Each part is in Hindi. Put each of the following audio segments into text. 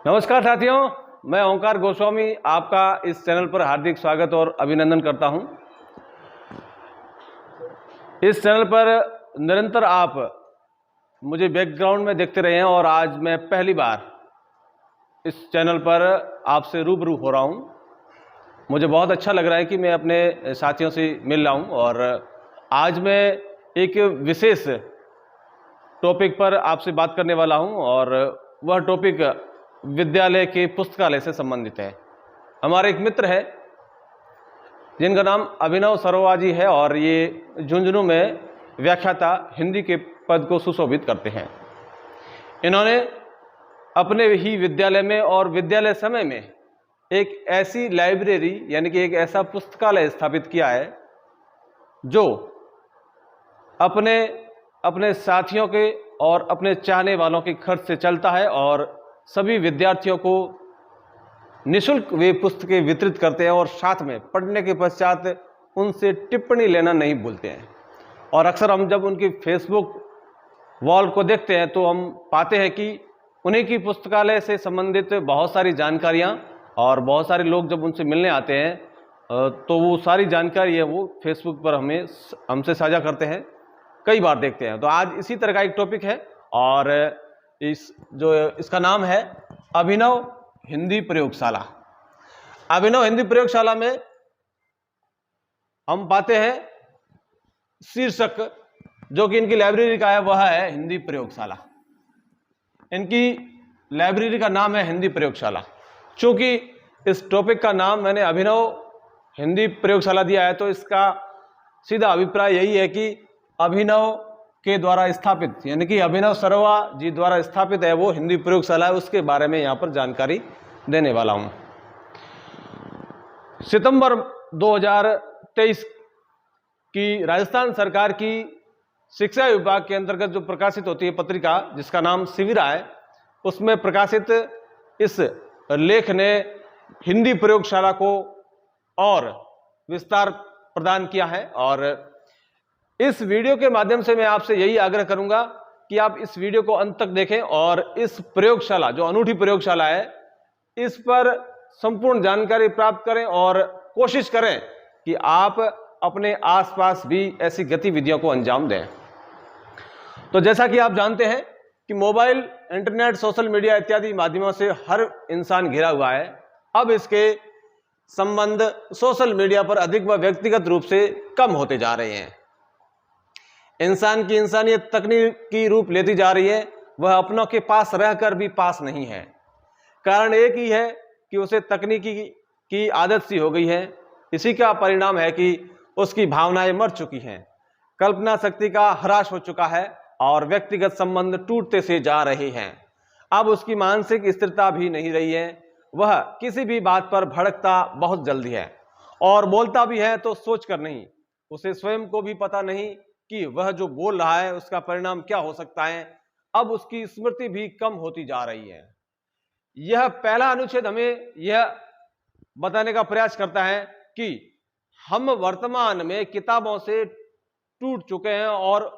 नमस्कार साथियों, मैं ओंकार गोस्वामी आपका इस चैनल पर हार्दिक स्वागत और अभिनंदन करता हूं। इस चैनल पर निरंतर आप मुझे बैकग्राउंड में देखते रहे हैं और आज मैं पहली बार इस चैनल पर आपसे रूबरू हो रहा हूं। मुझे बहुत अच्छा लग रहा है कि मैं अपने साथियों से मिल रहा हूं और आज मैं एक विशेष टॉपिक पर आपसे बात करने वाला हूं और वह टॉपिक विद्यालय के पुस्तकालय से संबंधित है। हमारे एक मित्र है जिनका नाम अभिनव सरोवा जी है और ये झुंझुनू में व्याख्याता हिंदी के पद को सुशोभित करते हैं। इन्होंने अपने ही विद्यालय में और विद्यालय समय में एक ऐसी लाइब्रेरी यानी कि एक ऐसा पुस्तकालय स्थापित किया है जो अपने साथियों के और अपने चाहने वालों के खर्च से चलता है और सभी विद्यार्थियों को निःशुल्क वे पुस्तकें वितरित करते हैं और साथ में पढ़ने के पश्चात उनसे टिप्पणी लेना नहीं भूलते हैं। और अक्सर हम जब उनकी फेसबुक वॉल को देखते हैं तो हम पाते हैं कि उन्हीं की पुस्तकालय से संबंधित बहुत सारी जानकारियां और बहुत सारे लोग जब उनसे मिलने आते हैं तो वो सारी जानकारी है वो फेसबुक पर हमसे साझा करते हैं, कई बार देखते हैं। तो आज इसी तरह का एक टॉपिक है और इसका नाम है अभिनव हिंदी प्रयोगशाला। अभिनव हिंदी प्रयोगशाला में हम पाते हैं शीर्षक जो कि इनकी लाइब्रेरी का है वह है हिंदी प्रयोगशाला। इनकी लाइब्रेरी का नाम है हिंदी प्रयोगशाला। चूंकि इस टॉपिक का नाम मैंने अभिनव हिंदी प्रयोगशाला दिया है तो इसका सीधा अभिप्राय यही है कि अभिनव के द्वारा स्थापित यानी कि अभिनव सरोवा जी द्वारा स्थापित है वो हिंदी प्रयोगशाला है, उसके बारे में यहाँ पर जानकारी देने वाला हूँ। सितंबर 2023 की राजस्थान सरकार की शिक्षा विभाग के अंतर्गत जो प्रकाशित होती है पत्रिका जिसका नाम शिविरा है, उसमें प्रकाशित इस लेख ने हिंदी प्रयोगशाला को और विस्तार प्रदान किया है। और इस वीडियो के माध्यम से मैं आपसे यही आग्रह करूंगा कि आप इस वीडियो को अंत तक देखें और इस प्रयोगशाला जो अनूठी प्रयोगशाला है इस पर संपूर्ण जानकारी प्राप्त करें और कोशिश करें कि आप अपने आसपास भी ऐसी गतिविधियों को अंजाम दें। तो जैसा कि आप जानते हैं कि मोबाइल, इंटरनेट, सोशल मीडिया इत्यादि माध्यमों से हर इंसान घिरा हुआ है। अब इसके संबंध सोशल मीडिया पर अधिक व व्यक्तिगत रूप से कम होते जा रहे हैं। इंसान की इंसानियत तकनीकी रूप लेती जा रही है, वह अपनों के पास रहकर भी पास नहीं है। कारण एक ही है कि उसे तकनीकी की आदत सी हो गई है। इसी का परिणाम है कि उसकी भावनाएं मर चुकी हैं, कल्पना शक्ति का ह्रास हो चुका है और व्यक्तिगत संबंध टूटते से जा रहे हैं। अब उसकी मानसिक स्थिरता भी नहीं रही है। वह किसी भी बात पर भड़कता बहुत जल्दी है और बोलता भी है तो सोचकर नहीं। उसे स्वयं को भी पता नहीं कि वह जो बोल रहा है उसका परिणाम क्या हो सकता है। अब उसकी स्मृति भी कम होती जा रही है। यह पहला अनुच्छेद हमें यह बताने का प्रयास करता है कि हम वर्तमान में किताबों से टूट चुके हैं और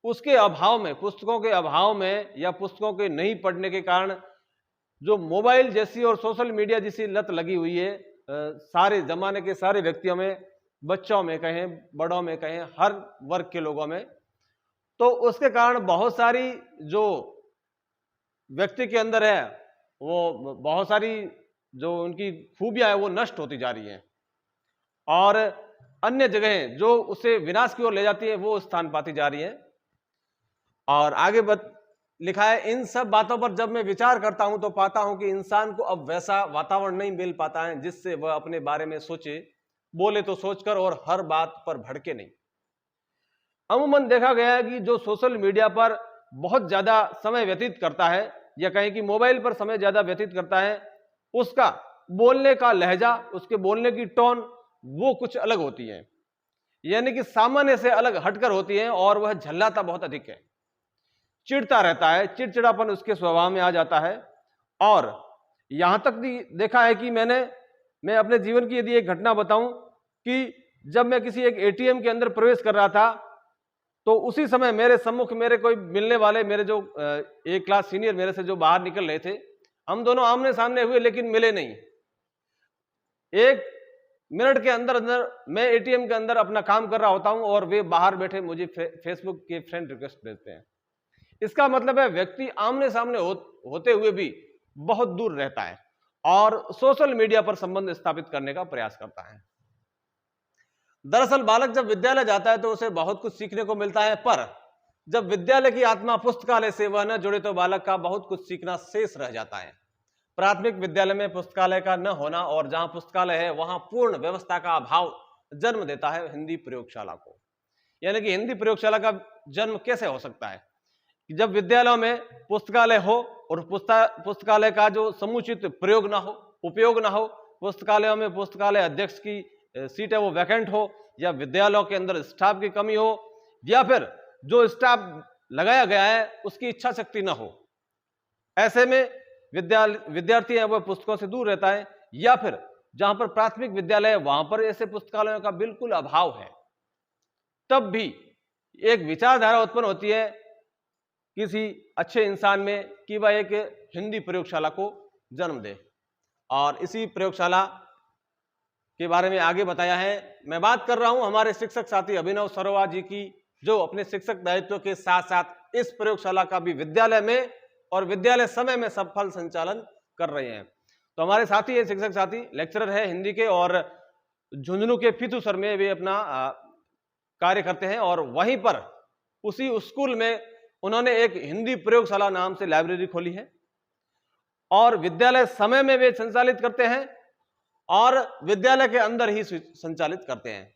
उसके अभाव में, पुस्तकों के अभाव में या पुस्तकों के नहीं पढ़ने के कारण जो मोबाइल जैसी और सोशल मीडिया जैसी लत लगी हुई है सारे जमाने के सारे व्यक्तियों में, बच्चों में कहें, बड़ों में कहें, हर वर्ग के लोगों में, तो उसके कारण बहुत सारी जो व्यक्ति के अंदर है वो बहुत सारी जो उनकी खूबियां है वो नष्ट होती जा रही हैं और अन्य जगहें जो उसे विनाश की ओर ले जाती है वो स्थान पाती जा रही है। और आगे लिखा है, इन सब बातों पर जब मैं विचार करता हूं तो पाता हूं कि इंसान को अब वैसा वातावरण नहीं मिल पाता है जिससे वह अपने बारे में सोचे, बोले तो सोचकर और हर बात पर भड़के नहीं। अमूमन देखा गया है कि जो सोशल मीडिया पर बहुत ज्यादा समय व्यतीत करता है या कहें कि मोबाइल पर समय ज्यादा व्यतीत करता है, उसका बोलने का लहजा, उसके बोलने की टोन वो कुछ अलग होती है, यानी कि सामान्य से अलग हटकर होती है और वह झल्लाता बहुत अधिक है, चिढ़ता रहता है, चिड़चिड़ापन उसके स्वभाव में आ जाता है। और यहां तक भी देखा है कि मैं अपने जीवन की यदि एक घटना बताऊं कि जब मैं किसी एक एटीएम के अंदर प्रवेश कर रहा था तो उसी समय मेरे सम्मुख मेरे कोई मिलने वाले, मेरे जो एक क्लास सीनियर मेरे से जो बाहर निकल रहे थे, हम दोनों आमने सामने हुए लेकिन मिले नहीं। 1 मिनट के अंदर अंदर मैं एटीएम के अंदर अपना काम कर रहा होता हूं और वे बाहर बैठे मुझे फेसबुक के फ्रेंड रिक्वेस्ट भेजते हैं। इसका मतलब है व्यक्ति आमने सामने होते हुए भी बहुत दूर रहता है और सोशल मीडिया पर संबंध स्थापित करने का प्रयास करता है। दरअसल बालक जब विद्यालय जाता है तो उसे बहुत कुछ सीखने को मिलता है, पर जब विद्यालय की आत्मा पुस्तकालय से वह न जुड़े तो बालक का बहुत कुछ सीखना शेष रह जाता है। प्राथमिक विद्यालय में पुस्तकालय का न होना और जहां पुस्तकालय है वहां पूर्ण व्यवस्था का अभाव जन्म देता है हिंदी प्रयोगशाला को। यानी कि हिंदी प्रयोगशाला का जन्म कैसे हो सकता है? जब विद्यालयों में पुस्तकालय हो और पुस्तकालय का जो समुचित प्रयोग ना हो, उपयोग ना हो, पुस्तकालयों में पुस्तकालय अध्यक्ष की सीट है वो वैकेंट हो, या विद्यालयों के अंदर स्टाफ की कमी हो, या फिर जो स्टाफ लगाया गया है उसकी इच्छा शक्ति ना हो। ऐसे में विद्यार्थी है वह पुस्तकों से दूर रहता है, या फिर जहां पर प्राथमिक विद्यालय है वहां पर ऐसे पुस्तकालयों का बिल्कुल अभाव है। तब भी एक विचारधारा उत्पन्न होती है किसी अच्छे इंसान में कि वह एक हिंदी प्रयोगशाला को जन्म दे, और इसी प्रयोगशाला के बारे में आगे बताया है। मैं बात कर रहा हूं हमारे शिक्षक साथी अभिनव सरोवा जी की, जो अपने शिक्षक दायित्व के साथ साथ इस प्रयोगशाला का भी विद्यालय में और विद्यालय समय में सफल संचालन कर रहे हैं। तो हमारे साथी है शिक्षक साथी, लेक्चरर है हिंदी के, और झुंझुनू के फितू सर में वे अपना कार्य करते हैं, और वहीं पर उसी स्कूल में उन्होंने एक हिंदी प्रयोगशाला नाम से लाइब्रेरी खोली है, और विद्यालय समय में वे संचालित करते हैं और विद्यालय के अंदर ही संचालित करते हैं।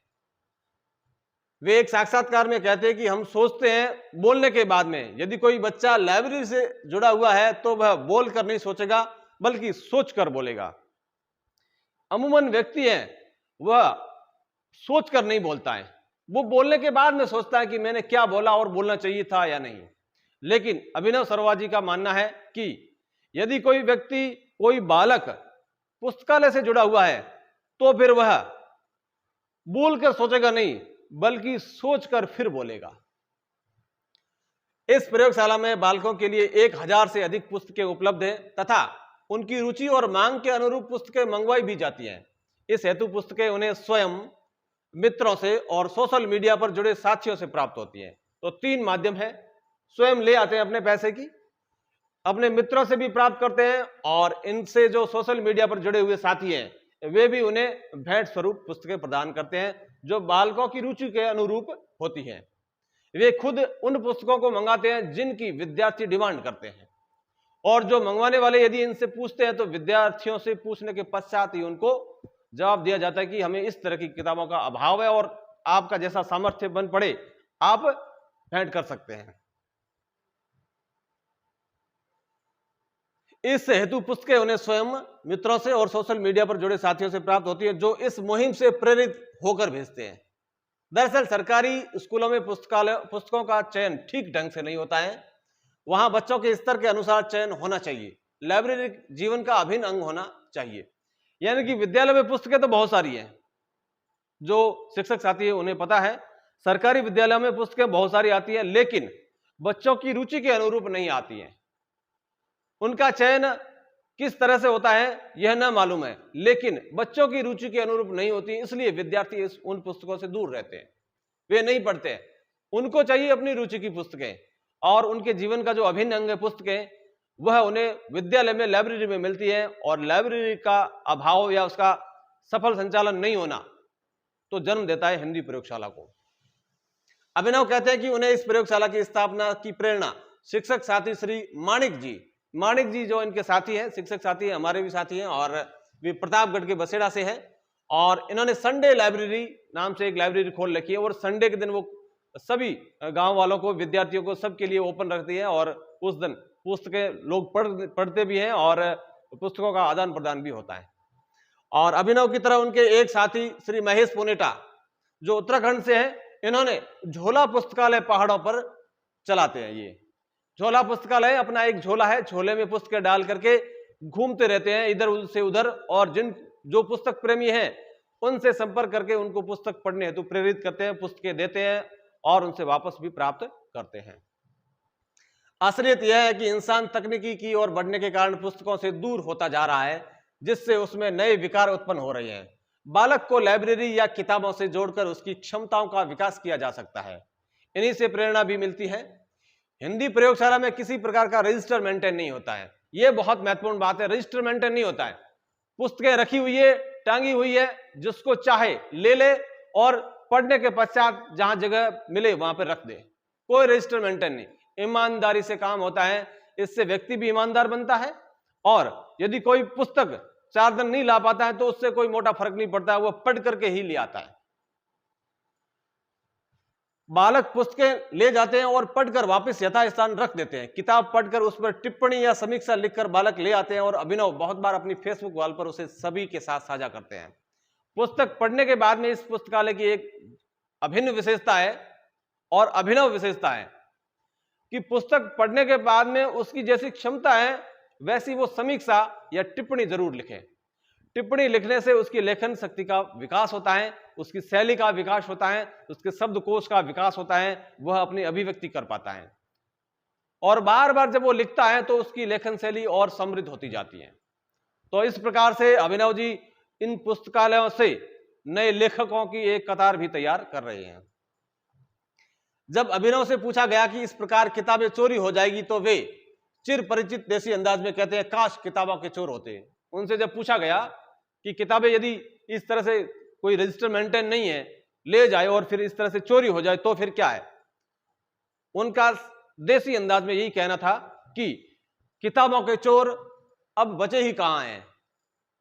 वे एक साक्षात्कार में कहते हैं कि हम सोचते हैं बोलने के बाद में, यदि कोई बच्चा लाइब्रेरी से जुड़ा हुआ है तो वह बोलकर नहीं सोचेगा बल्कि सोचकर बोलेगा। अमूमन व्यक्ति है वह सोचकर नहीं बोलता है, वो बोलने के बाद में सोचता है कि मैंने क्या बोला और बोलना चाहिए था या नहीं। लेकिन अभिनव सरोवा जी का मानना है कि यदि कोई व्यक्ति, कोई बालक पुस्तकालय से जुड़ा हुआ है तो फिर वह बोलकर सोचेगा नहीं बल्कि सोचकर फिर बोलेगा। इस प्रयोगशाला में बालकों के लिए 1000 से अधिक पुस्तकें उपलब्ध हैं तथा उनकी रुचि और मांग के अनुरूप पुस्तकें मंगवाई भी जाती हैं। इस हेतु पुस्तकें उन्हें स्वयं, मित्रों से और सोशल मीडिया पर जुड़े साथियों से प्राप्त होती हैं। तो 3 माध्यम है, स्वयं ले आते हैं अपने पैसे की, अपने मित्रों से भी प्राप्त करते हैं, और इनसे जो सोशल मीडिया पर जुड़े हुए साथी हैं वे भी उन्हें भेंट स्वरूप पुस्तकें प्रदान करते हैं जो बालकों की रुचि के अनुरूप होती हैं। वे खुद उन पुस्तकों को मंगाते हैं जिनकी विद्यार्थी डिमांड करते हैं, और जो मंगवाने वाले यदि इनसे पूछते हैं तो विद्यार्थियों से पूछने के पश्चात ही उनको जवाब दिया जाता है कि हमें इस तरह की किताबों का अभाव है और आपका जैसा सामर्थ्य बन पड़े आप भेंट कर सकते हैं। इस हेतु पुस्तकें उन्हें स्वयं, मित्रों से और सोशल मीडिया पर जुड़े साथियों से प्राप्त होती है जो इस मुहिम से प्रेरित होकर भेजते हैं। दरअसल सरकारी स्कूलों में पुस्तकों का चयन ठीक ढंग से नहीं होता है। वहां बच्चों के स्तर के अनुसार चयन होना चाहिए। लाइब्रेरी जीवन का अभिन्न अंग होना चाहिए। यानी कि विद्यालय में पुस्तकें तो बहुत सारी हैं, जो शिक्षक साथी है उन्हें पता है। सरकारी विद्यालयों में पुस्तकें बहुत सारी आती है, लेकिन बच्चों की रुचि के अनुरूप नहीं आती हैं। उनका चयन किस तरह से होता है यह न मालूम है, लेकिन बच्चों की रुचि के अनुरूप नहीं होती, इसलिए विद्यार्थी उन पुस्तकों से दूर रहते हैं, वे नहीं पढ़ते। उनको चाहिए अपनी रुचि की पुस्तकें, और उनके जीवन का जो अभिन्न अंग है पुस्तकें, वह उन्हें विद्यालय में, लाइब्रेरी में मिलती है। और लाइब्रेरी का अभाव या उसका सफल संचालन नहीं होना तो जन्म देता है हिंदी प्रयोगशाला को। अभिनव कहते हैं कि उन्हें इस प्रयोगशाला की स्थापना की प्रेरणा शिक्षक साथी श्री माणिक जी जो इनके साथी हैं, शिक्षक साथी हैं, हमारे भी साथी हैं, और वे प्रतापगढ़ के बसेड़ा से हैं। और इन्होंने संडे लाइब्रेरी नाम से एक लाइब्रेरी खोल रखी है, और संडे के दिन वो सभी गांव वालों को, विद्यार्थियों को, सबके लिए ओपन रखती है, और उस दिन पुस्तकें लोग पढ़ते भी हैं और पुस्तकों का आदान प्रदान भी होता है। और अभिनव की तरह उनके एक साथी श्री महेश पुनेटा जो उत्तराखंड से हैं, इन्होंने झोला पुस्तकालय पहाड़ों पर चलाते हैं। ये झोला पुस्तकालय अपना एक झोला है, झोले में पुस्तकें डाल करके घूमते रहते हैं इधर से उधर, और जो पुस्तक प्रेमी हैं उनसे संपर्क करके उनको पुस्तक पढ़ने हेतु प्रेरित करते हैं, पुस्तकें देते हैं और उनसे वापस भी प्राप्त करते हैं। असलियत यह है कि इंसान तकनीकी की ओर बढ़ने के कारण पुस्तकों से दूर होता जा रहा है, जिससे उसमें नए विकार उत्पन्न हो रहे हैं। बालक को लाइब्रेरी या किताबों से जोड़कर उसकी क्षमताओं का विकास किया जा सकता है। इन्हीं से प्रेरणा भी मिलती है। हिंदी प्रयोगशाला में किसी प्रकार का रजिस्टर मेंटेन नहीं होता है। यह बहुत महत्वपूर्ण बात है, रजिस्टर मेंटेन नहीं होता है। पुस्तकें रखी हुई है, टांगी हुई है, जिसको चाहे ले ले और पढ़ने के पश्चात जहां जगह मिले वहां पर रख दे। कोई रजिस्टर मेंटेन नहीं, ईमानदारी से काम होता है। इससे व्यक्ति भी ईमानदार बनता है, और यदि कोई पुस्तक 4 दिन नहीं ला पाता है तो उससे कोई मोटा फर्क नहीं पड़ता है, वो पढ़ करके ही ले आता है। बालक पुस्तकें ले जाते हैं और पढ़कर वापस यथास्थान रख देते हैं। किताब पढ़कर उस पर टिप्पणी या समीक्षा लिखकर बालक ले आते हैं और अभिनव बहुत बार अपनी फेसबुक वॉल पर उसे सभी के साथ साझा करते हैं। पुस्तक पढ़ने के बाद में इस पुस्तकालय की एक अभिन्न विशेषता है और अभिनव विशेषता है कि पुस्तक पढ़ने के बाद में उसकी जैसी क्षमता है वैसी वो समीक्षा या टिप्पणी जरूर लिखे। टिप्पणी लिखने से उसकी लेखन शक्ति का विकास होता है, उसकी शैली का विकास होता है, उसके शब्दकोश का विकास होता है, वह अपनी अभिव्यक्ति कर पाता है, और बार बार जब वो लिखता है तो उसकी लेखन शैली और समृद्ध होती जाती है। तो इस प्रकार से अभिनव जी इन पुस्तकालयों से नए लेखकों की एक कतार भी तैयार कर रहे हैं। जब अभिनव से पूछा गया कि इस प्रकार किताबें चोरी हो जाएगी तो वे चिर परिचित देसी अंदाज में कहते हैं, काश किताबों के चोर होते। उनसे जब पूछा गया कि किताबें यदि इस तरह से कोई रजिस्टर मेंटेन नहीं है, ले जाए और फिर इस तरह से चोरी हो जाए तो फिर क्या है, उनका देसी अंदाज में यही कहना था कि किताबों के चोर अब बचे ही कहां हैं,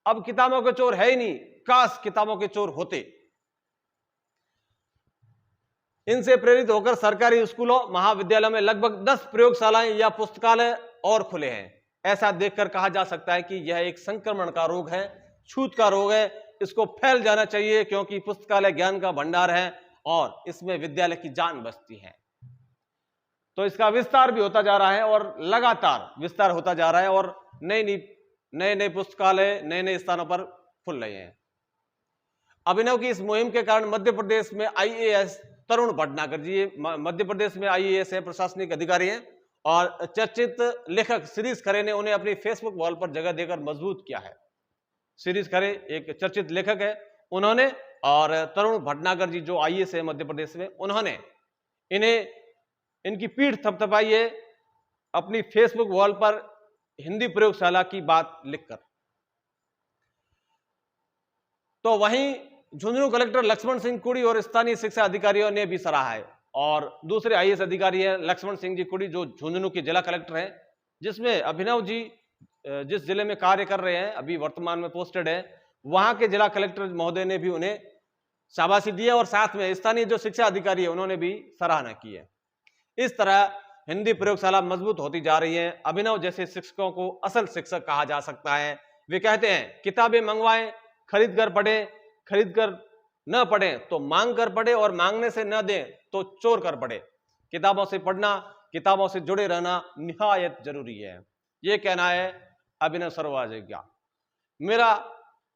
अब किताबों के चोर है ही नहीं, काश किताबों के चोर होते। इनसे प्रेरित होकर सरकारी स्कूलों महाविद्यालयों में लगभग 10 प्रयोगशालाएं या पुस्तकालय और खुले हैं। ऐसा देखकर कहा जा सकता है कि यह एक संक्रमण का रोग है, छूत का रोग है, इसको फैल जाना चाहिए, क्योंकि पुस्तकालय ज्ञान का भंडार है और इसमें विद्यालय की जान बसती है। तो इसका विस्तार भी होता जा रहा है और लगातार विस्तार होता जा रहा है, और नए पुस्तकालय नए नए स्थानों पर खुल रहे हैं। अभिनव की इस मुहिम के कारण मध्य प्रदेश में IAS तरुण भटनागर जी मध्य प्रदेश में IAS है, प्रशासनिक अधिकारी हैं, और चर्चित लेखक शिरीष खरे ने उन्हें अपनी फेसबुक वॉल पर जगह देकर मजबूत किया है। शिरीष खरे एक चर्चित लेखक है, उन्होंने, और तरुण भटनागर जी जो IAS है मध्य प्रदेश में, उन्होंने इनकी पीठ थपथपाई है अपनी फेसबुक वॉल पर हिंदी प्रयोगशाला की बात लिखकर। तो वहीं झुंझुनू कलेक्टर लक्ष्मण सिंह कुड़ी और स्थानीय शिक्षा अधिकारियों ने भी सराहा है, और दूसरे IAS अधिकारी हैं लक्ष्मण सिंह जी कुड़ी जो झुंझुनू के जिला कलेक्टर हैं, जिसमें अभिनव जी जिस जिले में कार्य कर रहे हैं, अभी वर्तमान में पोस्टेड है, वहां के जिला कलेक्टर महोदय ने भी उन्हें शाबाशी दी है, और साथ में स्थानीय जो शिक्षा अधिकारी है उन्होंने भी सराहना की है। इस तरह हिंदी प्रयोगशाला मजबूत होती जा रही है। अभिनव जैसे शिक्षकों को असल शिक्षक कहा जा सकता है। वे कहते हैं, किताबें मंगवाएं, खरीद कर पढ़ें, खरीद कर न पढ़ें तो मांग कर पढ़े, और मांगने से न दें तो चोर कर पढ़े। किताबों से पढ़ना, किताबों से जुड़े रहना निहायत जरूरी है। यह कहना है अभिनव सरोजा का। मेरा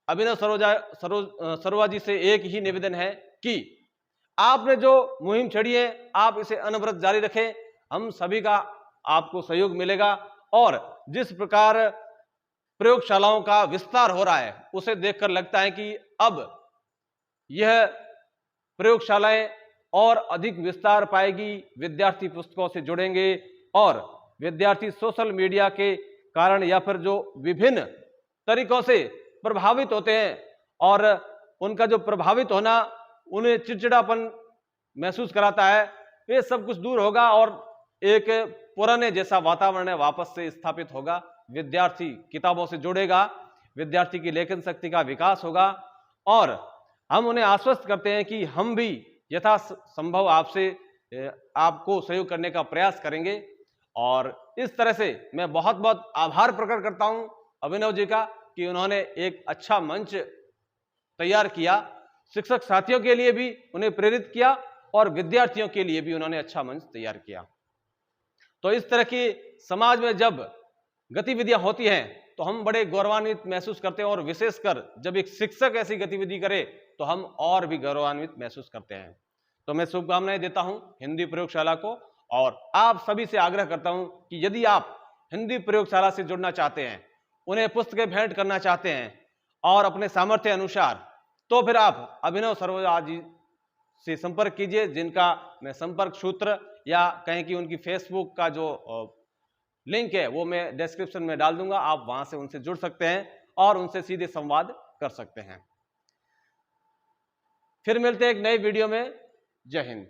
अभिनव सरोजा जी से एक ही निवेदन है कि आपने जो मुहिम छेड़ी है आप इसे अनवरत जारी रखें, हम सभी का आपको सहयोग मिलेगा, और जिस प्रकार प्रयोगशालाओं का विस्तार हो रहा है उसे देखकर लगता है कि अब यह प्रयोगशालाएं और अधिक विस्तार पाएगी, विद्यार्थी पुस्तकों से जुड़ेंगे, और विद्यार्थी सोशल मीडिया के कारण या फिर जो विभिन्न तरीकों से प्रभावित होते हैं, और उनका जो प्रभावित होना उन्हें चिड़चिड़ापन महसूस कराता है, ये सब कुछ दूर होगा और एक पुराने जैसा वातावरण वापस से स्थापित होगा। विद्यार्थी किताबों से जुड़ेगा, विद्यार्थी की लेखन शक्ति का विकास होगा, और हम उन्हें आश्वस्त करते हैं कि हम भी यथासंभव आपको सहयोग करने का प्रयास करेंगे। और इस तरह से मैं बहुत बहुत आभार प्रकट करता हूं अभिनव जी का कि उन्होंने एक अच्छा मंच तैयार किया, शिक्षक साथियों के लिए भी उन्हें प्रेरित किया और विद्यार्थियों के लिए भी उन्होंने अच्छा मंच तैयार किया। तो इस तरह की समाज में जब गतिविधियां होती हैं तो हम बड़े गौरवान्वित महसूस करते हैं, और विशेषकर जब एक शिक्षक ऐसी गतिविधि करे तो हम और भी गौरवान्वित महसूस करते हैं। तो मैं शुभकामनाएं देता हूं हिंदी प्रयोगशाला को, और आप सभी से आग्रह करता हूं कि यदि आप हिंदी प्रयोगशाला से जुड़ना चाहते हैं, उन्हें पुस्तकें भेंट करना चाहते हैं और अपने सामर्थ्य अनुसार, तो फिर आप अभिनव सरोजा जी से संपर्क कीजिए, जिनका मैं संपर्क सूत्र या कहें कि उनकी फेसबुक का जो लिंक है वो मैं डिस्क्रिप्शन में डाल दूंगा। आप वहां से उनसे जुड़ सकते हैं और उनसे सीधे संवाद कर सकते हैं। फिर मिलते हैं एक नई वीडियो में। जय हिंद।